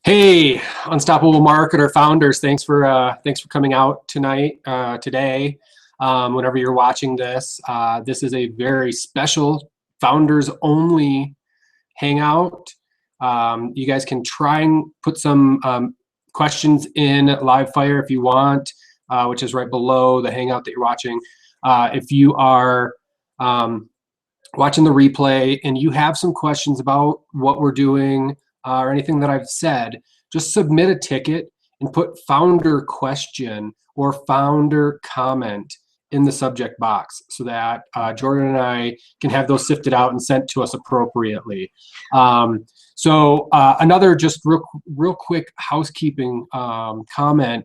Hey, Unstoppable Marketer founders, thanks for coming out today. Whenever you're watching this, this is a very special founders only hangout. You guys can try and put some questions in live fire if you want, which is right below the hangout that you're watching. If you are watching the replay and you have some questions about what we're doing or anything that I've said, just submit a ticket and put founder question or founder comment in the subject box so that Jordan and I can have those sifted out and sent to us appropriately. Another just real quick housekeeping comment.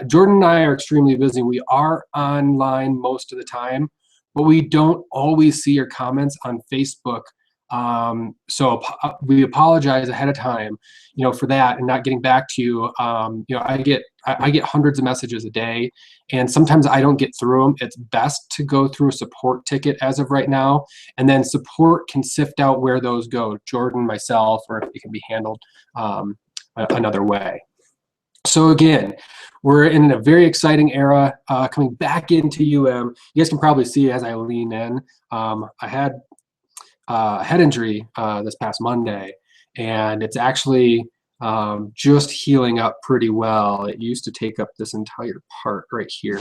Jordan and I are extremely busy. We are online most of the time, but we don't always see your comments on Facebook. We apologize ahead of time, for that and not getting back to you. I get hundreds of messages a day, and sometimes I don't get through them. It's best to go through a support ticket as of right now, and then support can sift out where those go, Jordan, myself, or if it can be handled another way. So again, we're in a very exciting era coming back into UM. You guys can probably see as I lean in. I had a head injury this past Monday, and it's actually just healing up pretty well. It used to take up this entire part right here.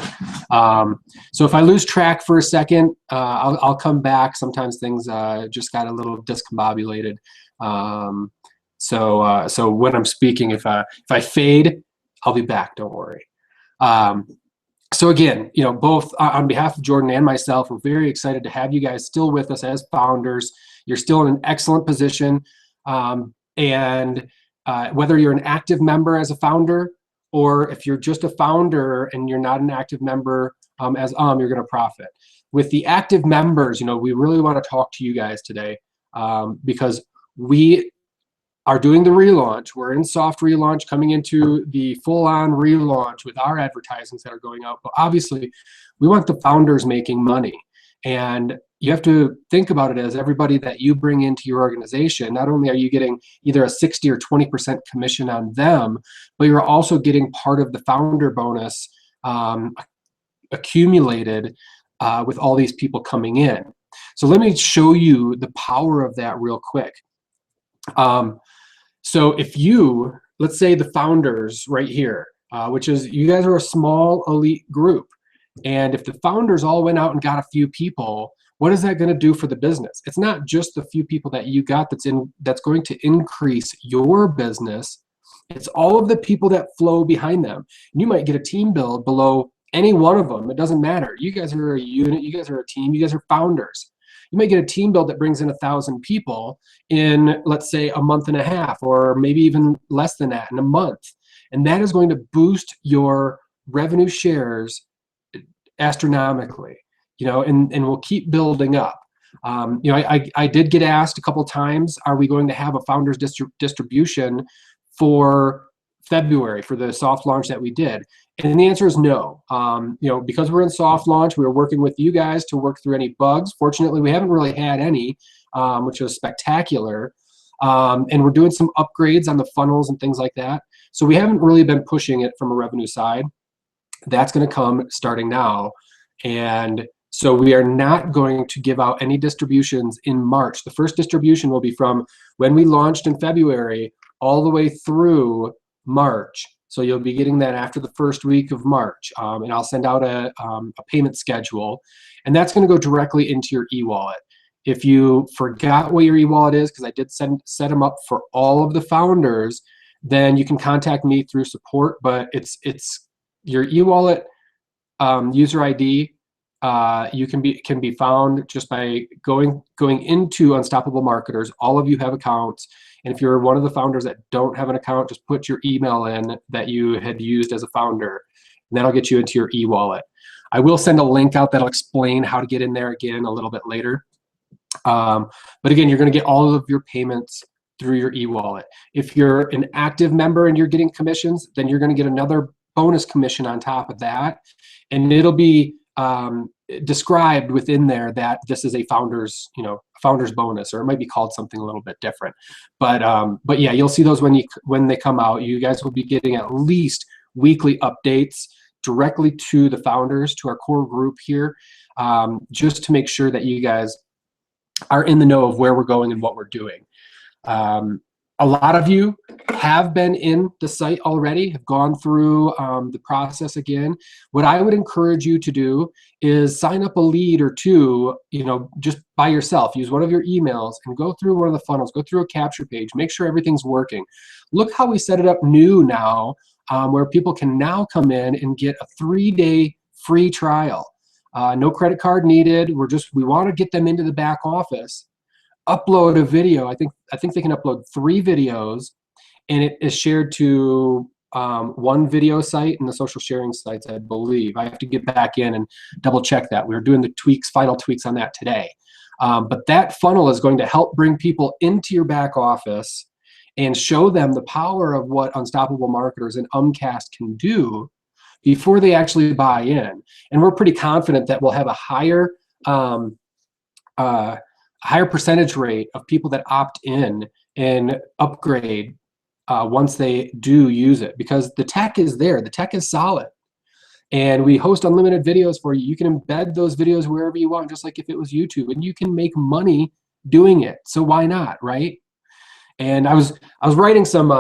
So if I lose track for a second, I'll come back. Sometimes things just got a little discombobulated. So when I'm speaking, if I fade, I'll be back, don't worry. So again, both on behalf of Jordan and myself, we're very excited to have you guys still with us as founders. You're still in an excellent position. And whether you're an active member as a founder, or if you're just a founder and you're not an active member you're going to profit. With the active members, we really want to talk to you guys today because we are doing the relaunch. We're in soft relaunch, coming into the full-on relaunch with our advertisements that are going out. But obviously, we want the founders making money. And you have to think about it as everybody that you bring into your organization, not only are you getting either a 60 or 20% commission on them, but you're also getting part of the founder bonus accumulated with all these people coming in. So let me show you the power of that real quick. So if let's say the founders right here, which is you guys are a small elite group, and if the founders all went out and got a few people, what is that going to do for the business? It's not just the few people that you got that's going to increase your business. It's all of the people that flow behind them. And you might get a team build below any one of them. It doesn't matter. You guys are a unit. You guys are a team. You guys are founders. You might get a team build that brings in 1,000 people in, let's say, a month and a half, or maybe even less than that in a month. And that is going to boost your revenue shares astronomically, and we'll keep building up. I did get asked a couple times, are we going to have a founders distribution for February for the soft launch that we did? And the answer is no. Because we're in soft launch, we were working with you guys to work through any bugs. Fortunately, we haven't really had any, which was spectacular. And we're doing some upgrades on the funnels and things like that. So we haven't really been pushing it from a revenue side. That's going to come starting now. And so we are not going to give out any distributions in March. The first distribution will be from when we launched in February all the way through March. So you'll be getting that after the first week of March. And I'll send out a payment schedule. And that's going to go directly into your e-wallet. If you forgot what your e-wallet is, because I did set them up for all of the founders, then you can contact me through support. But it's your e-wallet user ID. You can be found just by going into Unstoppable Marketers. All of you have accounts, and if you're one of the founders that don't have an account, just put your email in that you had used as a founder, and that'll get you into your e-wallet. I will send a link out that'll explain how to get in there again a little bit later. But again, you're going to get all of your payments through your e-wallet. If you're an active member and you're getting commissions, then you're going to get another bonus commission on top of that, and it'll be described within there that this is a founder's, founder's bonus, or it might be called something a little bit different. But yeah, you'll see those when they come out. You guys will be getting at least weekly updates directly to the founders, to our core group here, just to make sure that you guys are in the know of where we're going and what we're doing. A lot of you have been in the site already, have gone through the process again. What I would encourage you to do is sign up a lead or two, just by yourself. Use one of your emails and go through one of the funnels, go through a capture page, make sure everything's working. Look how we set it up new now, where people can now come in and get a 3-day free trial. No credit card needed. We want to get them into the back office. Upload a video. I think they can upload 3 videos, and it is shared to one video site and the social sharing sites, I believe. I have to get back in and double check that. We're doing the final tweaks on that today. But that funnel is going to help bring people into your back office and show them the power of what Unstoppable Marketers and Umcast can do before they actually buy in. And we're pretty confident that we'll have a higher percentage rate of people that opt in and upgrade once they do use it, because the tech is there. The tech is solid. And we host unlimited videos for you. You can embed those videos wherever you want, just like if it was YouTube, and you can make money doing it. So why not, right? And I was writing some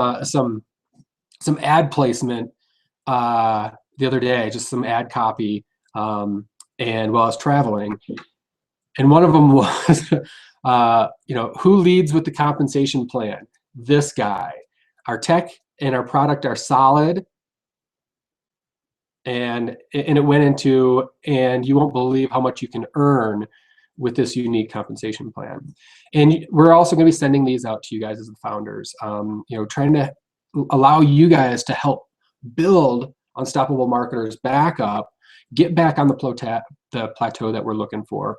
ad placement the other day, just some ad copy, and while I was traveling, and one of them was, who leads with the compensation plan? This guy. Our tech and our product are solid. And it went into, and you won't believe how much you can earn with this unique compensation plan. And we're also going to be sending these out to you guys as the founders, trying to allow you guys to help build Unstoppable Marketers back up, get back on the plateau that we're looking for.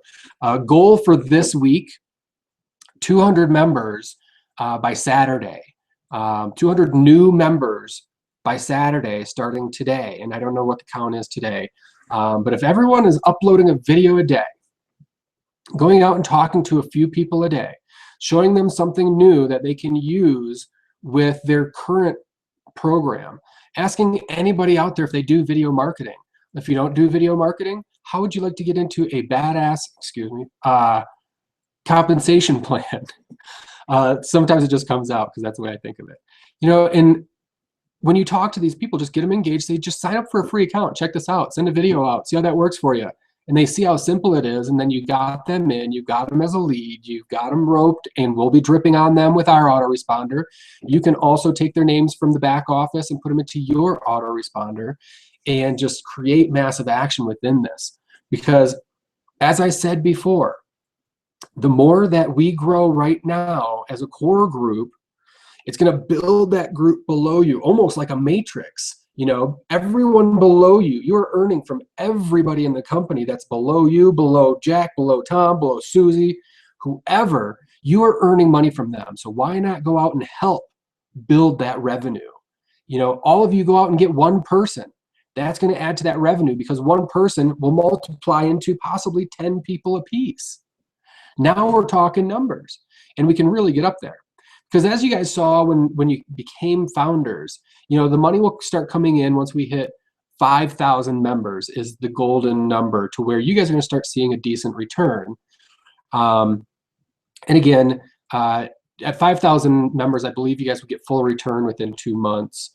Goal for this week, 200 members by Saturday. 200 new members by Saturday starting today. And I don't know what the count is today. But if everyone is uploading a video a day, going out and talking to a few people a day, showing them something new that they can use with their current program, asking anybody out there if they do video marketing. If you don't do video marketing, how would you like to get into a badass, compensation plan? Sometimes it just comes out because that's the way I think of it. And when you talk to these people, just get them engaged. Say, just sign up for a free account. Check this out. Send a video out. See how that works for you. And they see how simple it is. And then you got them in. You got them as a lead. You've got them roped. And we'll be dripping on them with our autoresponder. You can also take their names from the back office and put them into your autoresponder and just create massive action within this. Because as I said before, the more that we grow right now as a core group, it's going to build that group below you, almost like a matrix. Everyone below you, you're earning from everybody in the company that's below you, below Jack, below Tom, below Susie, whoever, you are earning money from them. So why not go out and help build that revenue? All of you go out and get one person. That's going to add to that revenue, because one person will multiply into possibly 10 people a piece. Now we're talking numbers, and we can really get up there. Because as you guys saw when you became founders, the money will start coming in once we hit 5,000 members is the golden number, to where you guys are going to start seeing a decent return. And again, at 5,000 members, I believe you guys will get full return within 2 months.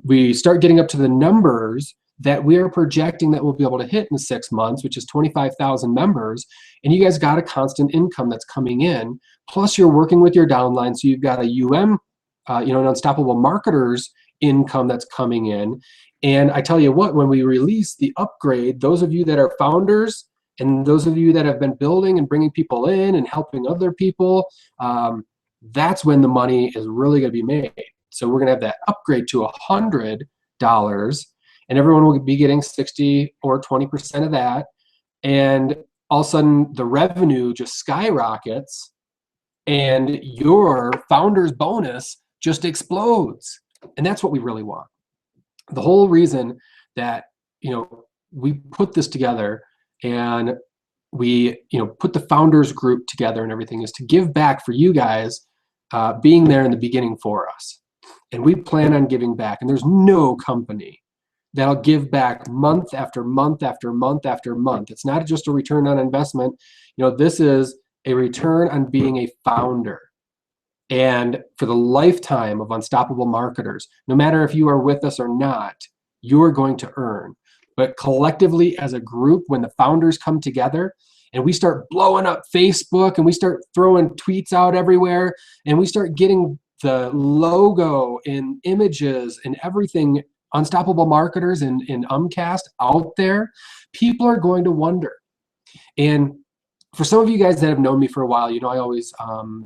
We start getting up to the numbers that we are projecting that we'll be able to hit in 6 months, which is 25,000 members. And you guys got a constant income that's coming in. Plus you're working with your downline. So you've got a an Unstoppable Marketers income that's coming in. And I tell you what, when we release the upgrade, those of you that are founders and those of you that have been building and bringing people in and helping other people, that's when the money is really going to be made. So we're going to have that upgrade to $100, and everyone will be getting 60 or 20% of that. And all of a sudden the revenue just skyrockets, and your founder's bonus just explodes. And that's what we really want. The whole reason that we put this together and we put the founders group together and everything, is to give back for you guys being there in the beginning for us. And we plan on giving back, and there's no company that'll give back month after month after month after month. It's not just a return on investment. This is a return on being a founder. And for the lifetime of Unstoppable Marketers, no matter if you are with us or not, you're going to earn. But collectively as a group, when the founders come together and we start blowing up Facebook and we start throwing tweets out everywhere and we start getting the logo and images and everything, Unstoppable Marketers and UMCAST out there, people are going to wonder. And for some of you guys that have known me for a while, I always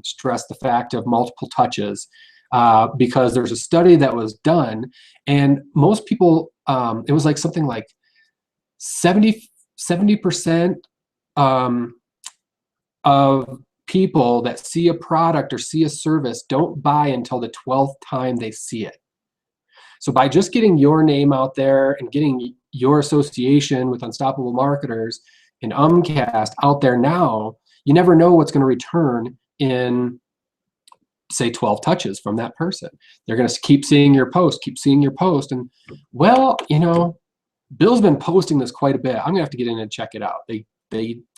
stress the fact of multiple touches because there's a study that was done, and most people, it was like something like 70% of people that see a product or see a service don't buy until the 12th time they see it. So by just getting your name out there and getting your association with Unstoppable Marketers and UMCAST out there now, you never know what's going to return in, say, 12 touches from that person. They're going to keep seeing your post, and, well, Bill's been posting this quite a bit. I'm going to have to get in and check it out. They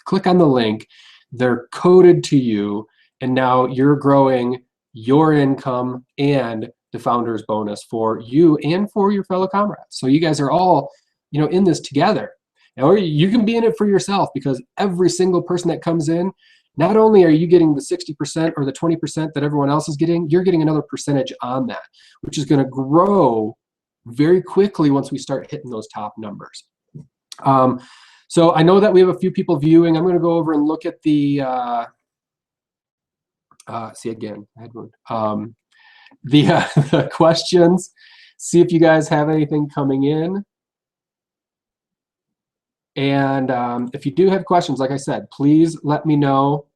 click on the link, they're coded to you, and now you're growing your income and the founder's bonus for you and for your fellow comrades. So you guys are all, in this together. Or you can be in it for yourself, because every single person that comes in, not only are you getting the 60% or the 20% that everyone else is getting, you're getting another percentage on that, which is going to grow very quickly once we start hitting those top numbers. So I know that we have a few people viewing. I'm going to go over and look at the, the questions, see if you guys have anything coming in. And if you do have questions, like I said, please let me know.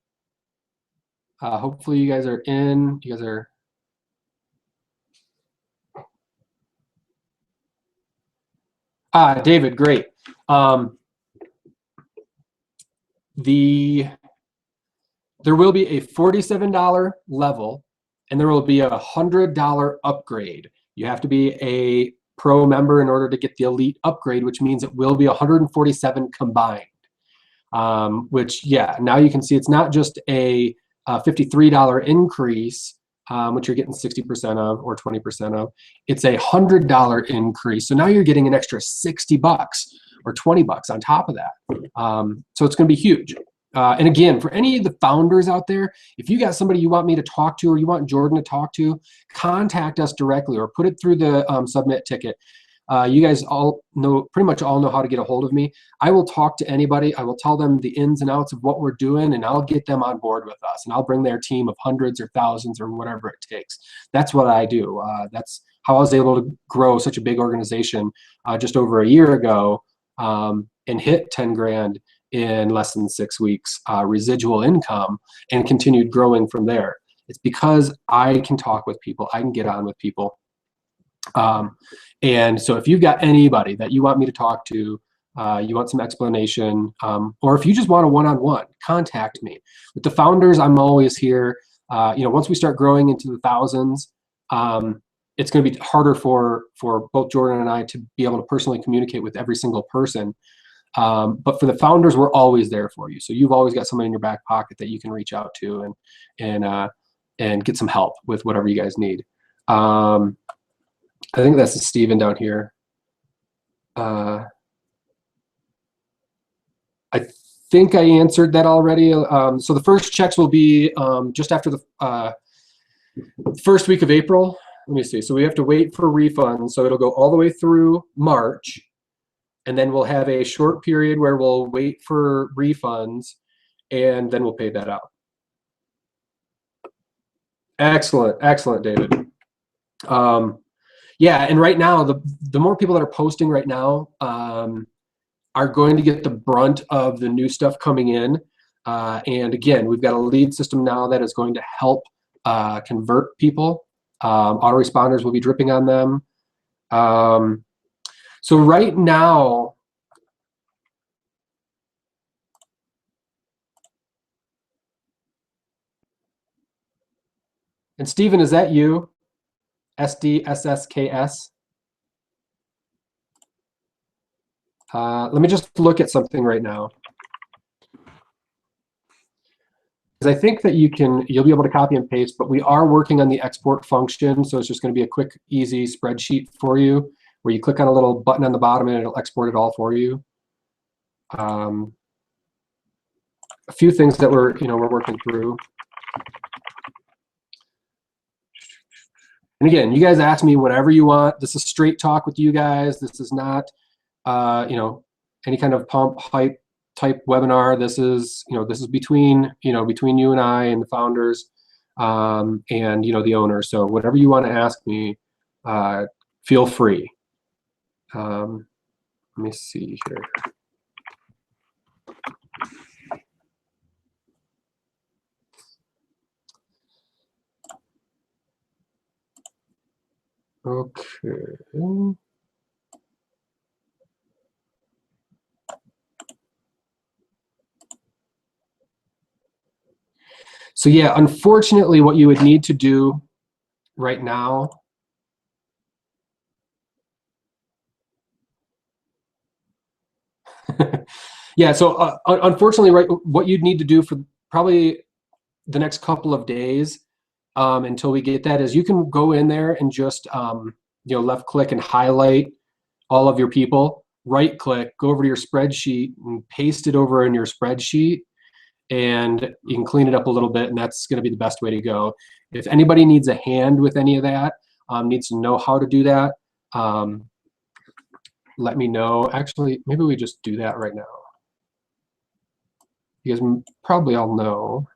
Hopefully you guys are in. You guys are. David, great. There will be a $47 level, and there will be a $100 upgrade. You have to be a pro member in order to get the elite upgrade, which means it will be 147 combined. Which, yeah, now you can see it's not just a $53 increase, which you're getting 60% of or 20% of. It's a $100 increase. So now you're getting an extra 60 bucks or 20 bucks on top of that. So it's going to be huge. And again, for any of the founders out there, if you got somebody you want me to talk to or you want Jordan to talk to, contact us directly or put it through the submit ticket. You guys pretty much all know how to get a hold of me. I will talk to anybody. I will tell them the ins and outs of what we're doing, and I'll get them on board with us. And I'll bring their team of hundreds or thousands or whatever it takes. That's what I do. That's how I was able to grow such a big organization just over a year ago and hit 10 grand in less than 6 weeks residual income and continued growing from there. It's because I can talk with people. I can get on with people. And so if you've got anybody that you want me to talk to, you want some explanation, or if you just want a one-on-one, contact me. With the founders, I'm always here. Once we start growing into the thousands, it's going to be harder for both Jordan and I to be able to personally communicate with every single person. But for the founders, we're always there for you. So you've always got somebody in your back pocket that you can reach out to and get some help with whatever you guys need. I think that's Steven down here. I think I answered that already. So the first checks will be just after the first week of April. Let me see. So we have to wait for refunds. So it'll go all the way through March. And then we'll have a short period where we'll wait for refunds, and then we'll pay that out. Excellent, excellent, David. Yeah, and right now, the more people that are posting right now are going to get the brunt of the new stuff coming in. And again, we've got a lead system now that is going to help convert people. Autoresponders will be dripping on them. So right now, And Stephen, is that you? SDSSKS? Let me just look at something right now. Because I think that you'll be able to copy and paste, but we are working on the export function, so it's just going to be a quick, easy spreadsheet for you, where you click on a little button on the bottom and it'll export it all for you. A few things that we're working through. And again, you guys ask me whatever you want. This is straight talk with you guys. This is not, any kind of pump hype type webinar. This is, this is between you and I and the founders, and the owners. So whatever you want to ask me, feel free. Let me see here. Okay. So yeah, unfortunately, what you would need to do right now yeah, so unfortunately, right, what you'd need to do for probably the next couple of days until we get that is you can go in there and just left click and highlight all of your people, right click, go over to your spreadsheet and paste it over in your spreadsheet, and you can clean it up a little bit, and that's going to be the best way to go. If anybody needs a hand with any of that, needs to know how to do that, let me know. Actually, maybe we just do that right now. You guys probably all know,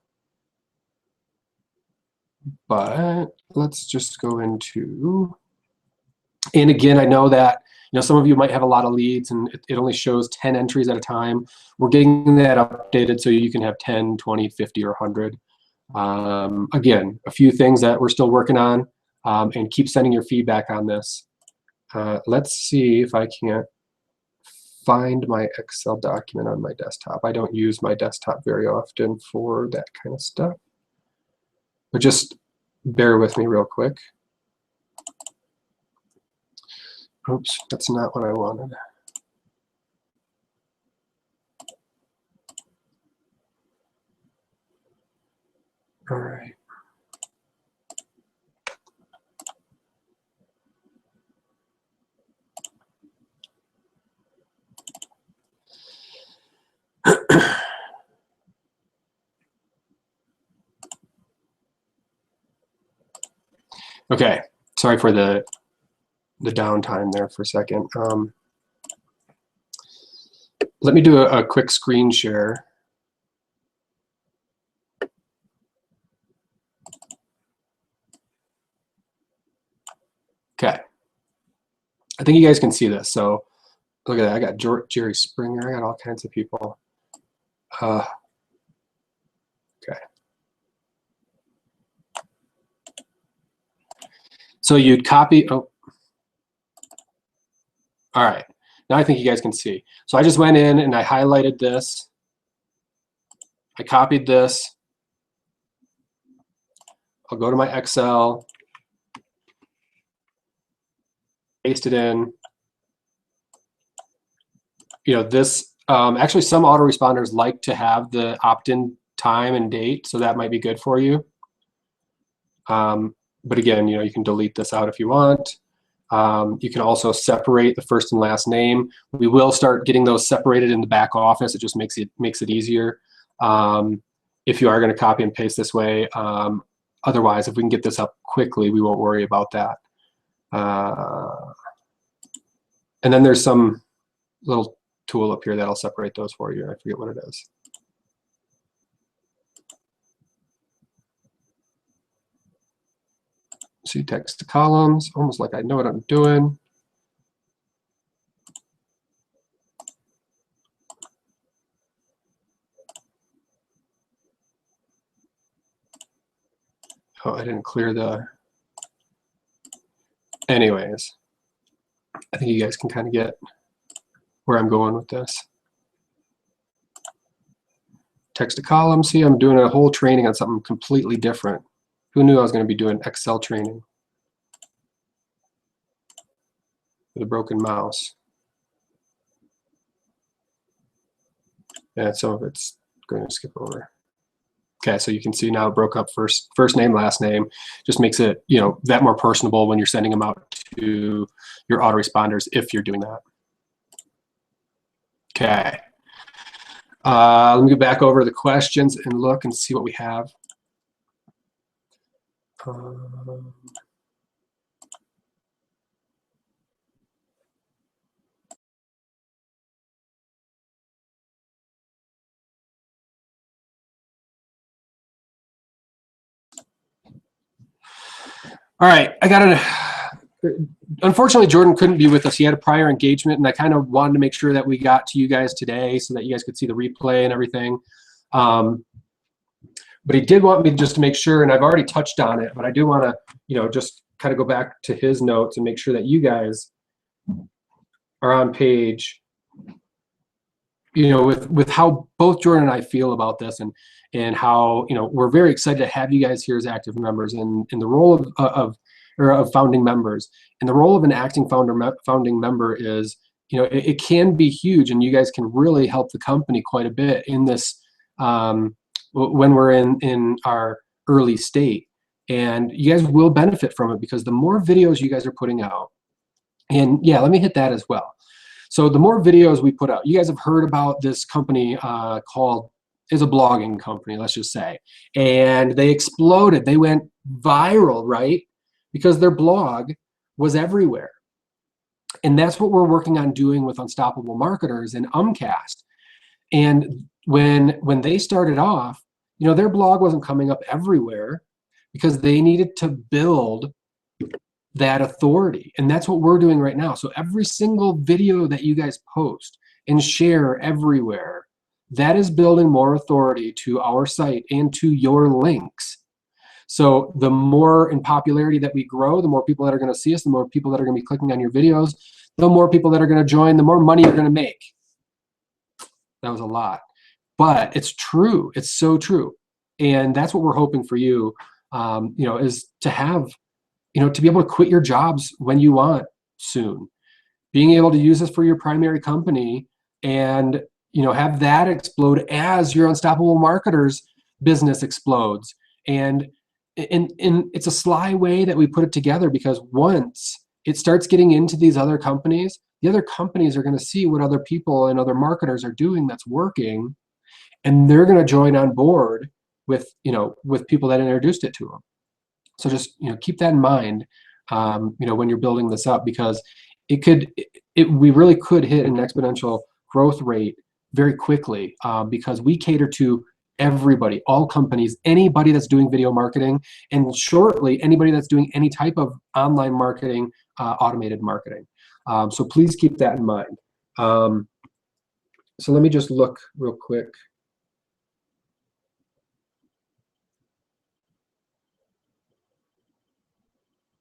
but let's just go into, and again, I know that some of you might have a lot of leads and it only shows 10 entries at a time. We're getting that updated so you can have 10, 20, 50, or 100. Again, a few things that we're still working on, and keep sending your feedback on this. Let's see if I can't find my Excel document on my desktop. I don't use my desktop very often for that kind of stuff. But just bear with me real quick. Oops, that's not what I wanted. All right. Okay, sorry for the downtime there for a second. Let me do a quick screen share. Okay, I think you guys can see this. So look at that, I got Jerry Springer, I got all kinds of people. Okay. So you'd copy, oh, all right. Now I think you guys can see. So I just went in and I highlighted this. I copied this. I'll go to my Excel, paste it in. This, actually some autoresponders like to have the opt-in time and date, so that might be good for you. But again, you can delete this out if you want. You can also separate the first and last name. We will start getting those separated in the back office. It just makes it easier if you are going to copy and paste this way. Otherwise, if we can get this up quickly, we won't worry about that. And then there's some little tool up here that'll separate those for you. I forget what it is. See, text to columns, almost like I know what I'm doing. Oh, I didn't clear the, anyways. I think you guys can kind of get where I'm going with this. Text to column, see, I'm doing a whole training on something completely different. Who knew I was going to be doing Excel training with a broken mouse? Yeah, some of it's going to skip over. Okay, so you can see now it broke up first name, last name. Just makes it, you know, that more personable when you're sending them out to your autoresponders if you're doing that. Okay. Let me go back over the questions and look and see what we have. All right, I got it. Unfortunately, Jordan couldn't be with us. He had a prior engagement, and I kind of wanted to make sure that we got to you guys today so that you guys could see the replay and everything. But he did want me just to make sure, and I've already touched on it, but I do want to, you know, just kind of go back to his notes and make sure that you guys are on page, you know, with how both Jordan and I feel about this, and how, you know, we're very excited to have you guys here as active members, and in the role of founding members. And the role of an acting founding member is, you know, it can be huge, and you guys can really help the company quite a bit in this when we're in our early state. And you guys will benefit from it, because the more videos you guys are putting out, and yeah, let me hit that as well. So the more videos we put out, you guys have heard about this company called, is a blogging company, let's just say, and they exploded. They went viral, right? Because their blog was everywhere. And that's what we're working on doing with Unstoppable Marketers and Umcast. And when they started off, you know, their blog wasn't coming up everywhere because they needed to build that authority. And that's what we're doing right now. So every single video that you guys post and share everywhere, that is building more authority to our site and to your links. So the more in popularity that we grow, the more people that are going to see us, the more people that are going to be clicking on your videos, the more people that are going to join, the more money you're going to make. That was a lot, but it's true. It's so true. And that's what we're hoping for you, you know, is to have, you know, to be able to quit your jobs when you want soon, being able to use this for your primary company, and, you know, have that explode as your Unstoppable Marketers business explodes. And it's a sly way that we put it together, because once it starts getting into these other companies, the other companies are going to see what other people and other marketers are doing that's working, and they're going to join on board with, you know, with people that introduced it to them. So just, you know, keep that in mind, you know, when you're building this up, because we really could hit an exponential growth rate very quickly, because we cater to everybody, all companies, anybody that's doing video marketing, and shortly anybody that's doing any type of online marketing, automated marketing. So please keep that in mind. So let me just look real quick.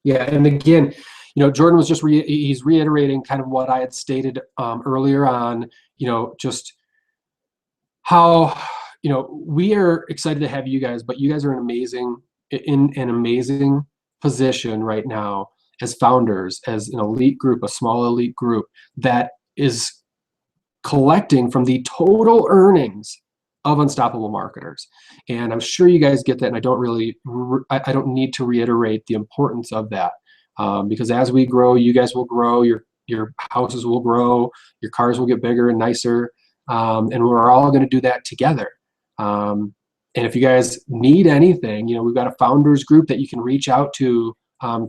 Yeah, and again, you know, Jordan was just he's reiterating kind of what I had stated earlier on, you know, just how, you know, we are excited to have you guys, but you guys are in an amazing position right now as founders, as an elite group, a small elite group that is collecting from the total earnings of Unstoppable Marketers. And I'm sure you guys get that, and I don't need to reiterate the importance of that, because as we grow, you guys will grow, your houses will grow, your cars will get bigger and nicer, and we're all going to do that together. And if you guys need anything, you know, we've got a founders group that you can reach out to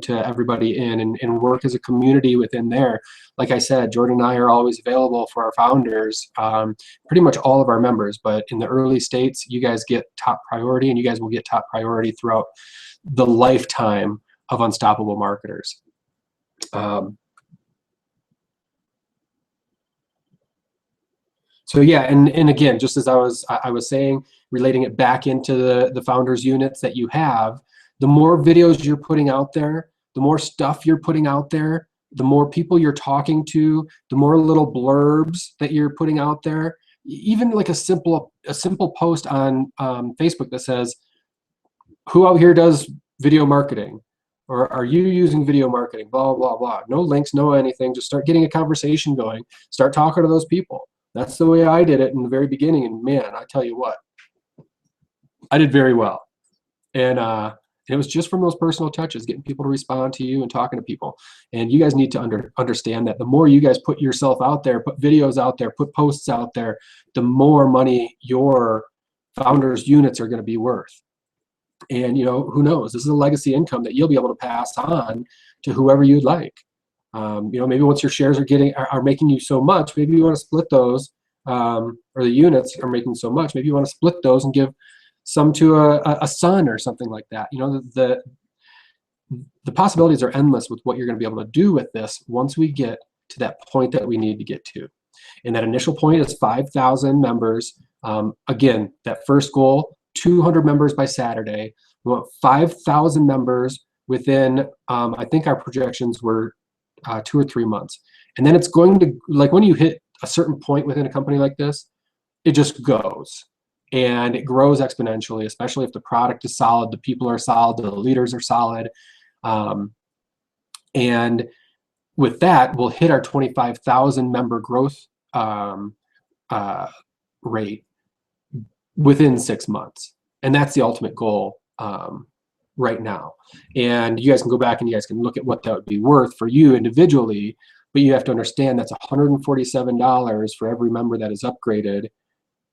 everybody in, and work as a community within there. Like I said, Jordan and I are always available for our founders, pretty much all of our members, but in the early states, you guys get top priority, and you guys will get top priority throughout the lifetime of Unstoppable Marketers. So yeah, and again, just as I was saying, relating it back into the founders units that you have, the more videos you're putting out there, the more stuff you're putting out there, the more people you're talking to, the more little blurbs that you're putting out there. Even like a simple post on Facebook that says, "Who out here does video marketing? Or are you using video marketing? Blah, blah, blah. No links, no anything. Just start getting a conversation going. Start talking to those people. That's the way I did it in the very beginning. And man, I tell you what, I did very well. And it was just from those personal touches, getting people to respond to you and talking to people. And you guys need to understand that the more you guys put yourself out there, put videos out there, put posts out there, the more money your founders' units are going to be worth. And, you know, who knows? This is a legacy income that you'll be able to pass on to whoever you'd like. You know, maybe once your shares are making you so much, maybe you want to split those, or the units are making so much, maybe you want to split those and give some to a son or something like that. You know, the possibilities are endless with what you're going to be able to do with this once we get to that point that we need to get to. And that initial point is 5,000 members. Again, that first goal, 200 members by Saturday. We want 5,000 members within, I think our projections were 2 or 3 months. And then it's going to, like when you hit a certain point within a company like this, it just goes. And it grows exponentially, especially if the product is solid, the people are solid, the leaders are solid. And with that, we'll hit our 25,000 member growth rate within 6 months. And that's the ultimate goal right now. And you guys can go back and you guys can look at what that would be worth for you individually, but you have to understand that's $147 for every member that is upgraded.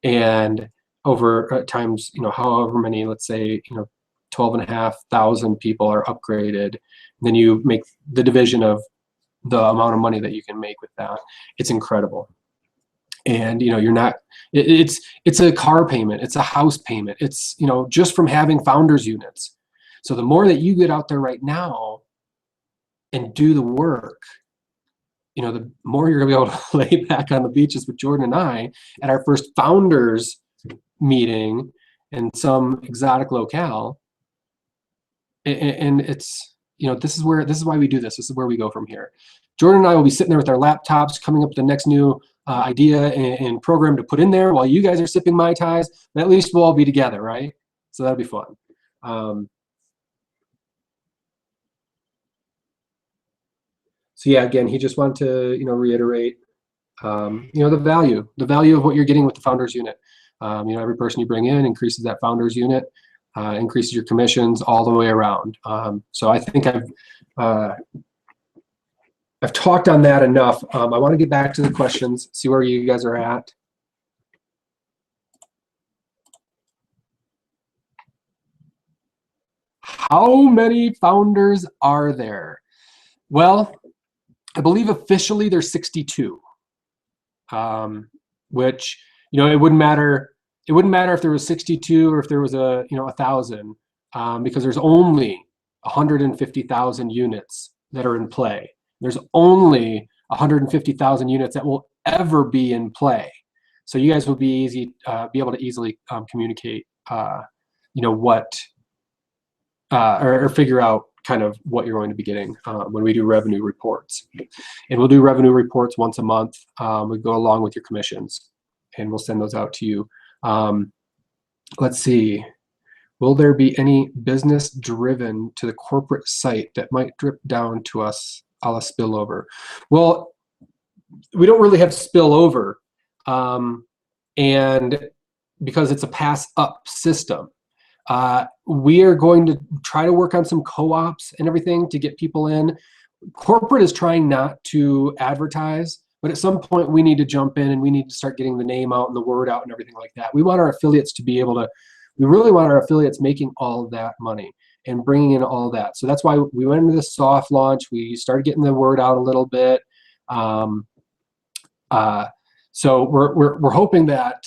And over times, you know, however many, let's say, you know, 12,500 people are upgraded, then you make the division of the amount of money that you can make with that. It's incredible. And, you know, you're not, it's a car payment, it's a house payment, it's, you know, just from having founders units. So the more that you get out there right now and do the work, you know, the more you're gonna be able to lay back on the beaches with Jordan and I at our first founders meeting in some exotic locale. And it's, you know, this is why we do this. This is where we go from here. Jordan and I will be sitting there with our laptops, coming up with the next new idea and program to put in there while you guys are sipping Mai Tais. But at least we'll all be together, right? So that'll be fun. So yeah, again, he just wanted to, you know, reiterate, you know, the value of what you're getting with the founders unit. You know, every person you bring in increases that founders unit, increases your commissions all the way around. So I think I've talked on that enough. I want to get back to the questions, see where you guys are at. How many founders are there? Well, I believe officially there's 62, which, you know, it wouldn't matter if there was 62 or if there was a, you know, 1,000, because there's only 150,000 units that are in play. There's only 150,000 units that will ever be in play. So you guys will be able to easily communicate, you know, what, or figure out kind of what you're going to be getting when we do revenue reports. And we'll do revenue reports once a month. We go along with your commissions, and we'll send those out to you. Let's see. Will there be any business driven to the corporate site that might drip down to us a la spillover? Well, we don't really have spillover, and because it's a pass up system. We are going to try to work on some co-ops and everything to get people in. Corporate is trying not to advertise, but at some point we need to jump in and we need to start getting the name out and the word out and everything like that. We want our affiliates to be able to, we really want our affiliates making all of that money and bringing in all that. So that's why we went into the soft launch. We started getting the word out a little bit. So we're hoping that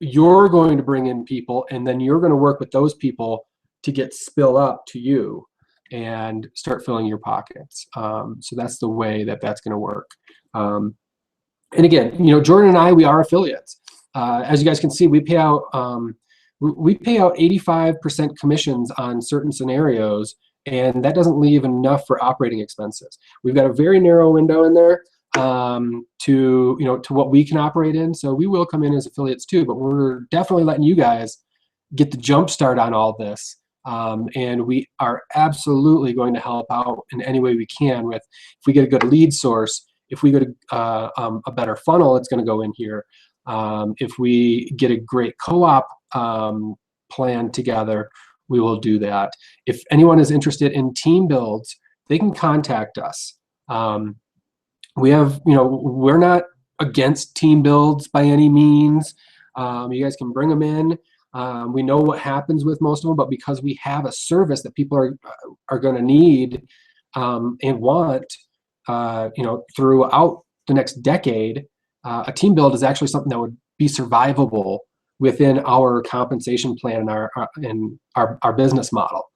you're going to bring in people, and then you're going to work with those people to get spill up to you and start filling your pockets. So that's the way that that's going to work. And again, you know, Jordan and I, we are affiliates. As you guys can see, we pay out 85% commissions on certain scenarios, and that doesn't leave enough for operating expenses. We've got a very narrow window in there to, you know, to what we can operate in. So we will come in as affiliates too, but we're definitely letting you guys get the jump start on all this And we are absolutely going to help out in any way we can with, if we get a good lead source, if we get a better funnel, it's going to go in here. If we get a great co-op plan together, we will do that. If anyone is interested in team builds, they can contact us. We have, we're not against team builds by any means. You guys can bring them in. We know what happens with most of them, but because we have a service that people are going to need and want, throughout the next decade, a team build is actually something that would be survivable within our compensation plan and our business model.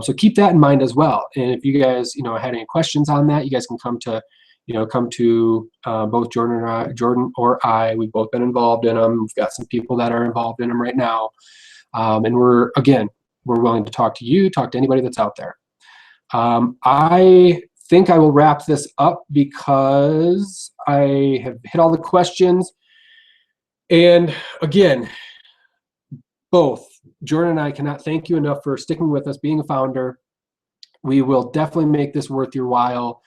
So keep that in mind as well. And if you guys, had any questions on that, you guys can come to both Jordan or I. We've both been involved in them. We've got some people that are involved in them right now. And we're willing to talk to you, talk to anybody that's out there. I think I will wrap this up because I have hit all the questions. And again, both Jordan and I cannot thank you enough for sticking with us, being a founder. We will definitely make this worth your while.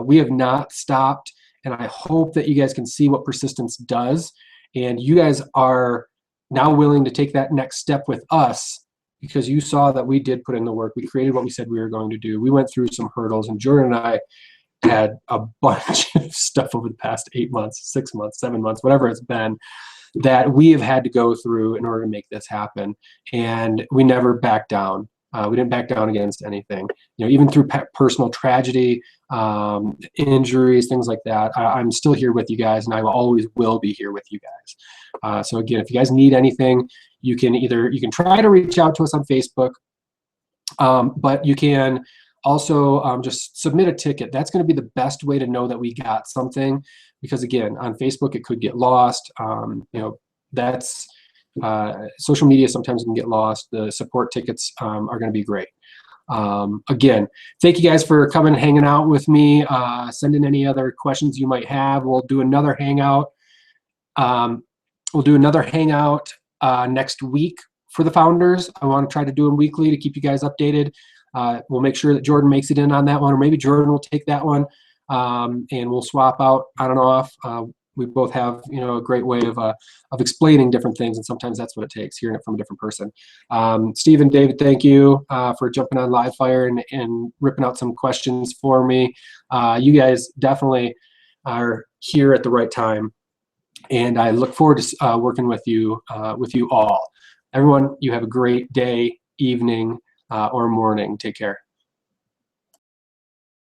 We have not stopped, and I hope that you guys can see what persistence does. And you guys are now willing to take that next step with us because you saw that we did put in the work. We created what we said we were going to do. We went through some hurdles, and Jordan and I had a bunch of stuff over the past 8 months, 6 months, 7 months, whatever it's been, that we have had to go through in order to make this happen. And we never backed down. We didn't back down against anything. Even through personal tragedy, injuries, things like that, I'm still here with you guys, and I always will be here with you guys. So again, if you guys need anything, you can try to reach out to us on Facebook, but you can also just submit a ticket. That's going to be the best way to know that we got something, because again, on Facebook it could get lost. That's social media sometimes can get lost. The support tickets are going to be great. Again, thank you guys for coming and hanging out with me. Send in any other questions you might have. We'll do another hangout. Next week for the founders. I want to try to do them weekly to keep you guys updated. We'll make sure that Jordan makes it in on that one, or maybe Jordan will take that one, and we'll swap out on and off. We both have, a great way of explaining different things, and sometimes that's what it takes, hearing it from a different person. Steve and David, thank you for jumping on Livefire and ripping out some questions for me. You guys definitely are here at the right time, and I look forward to working with you all. Everyone, you have a great day, evening, or morning. Take care.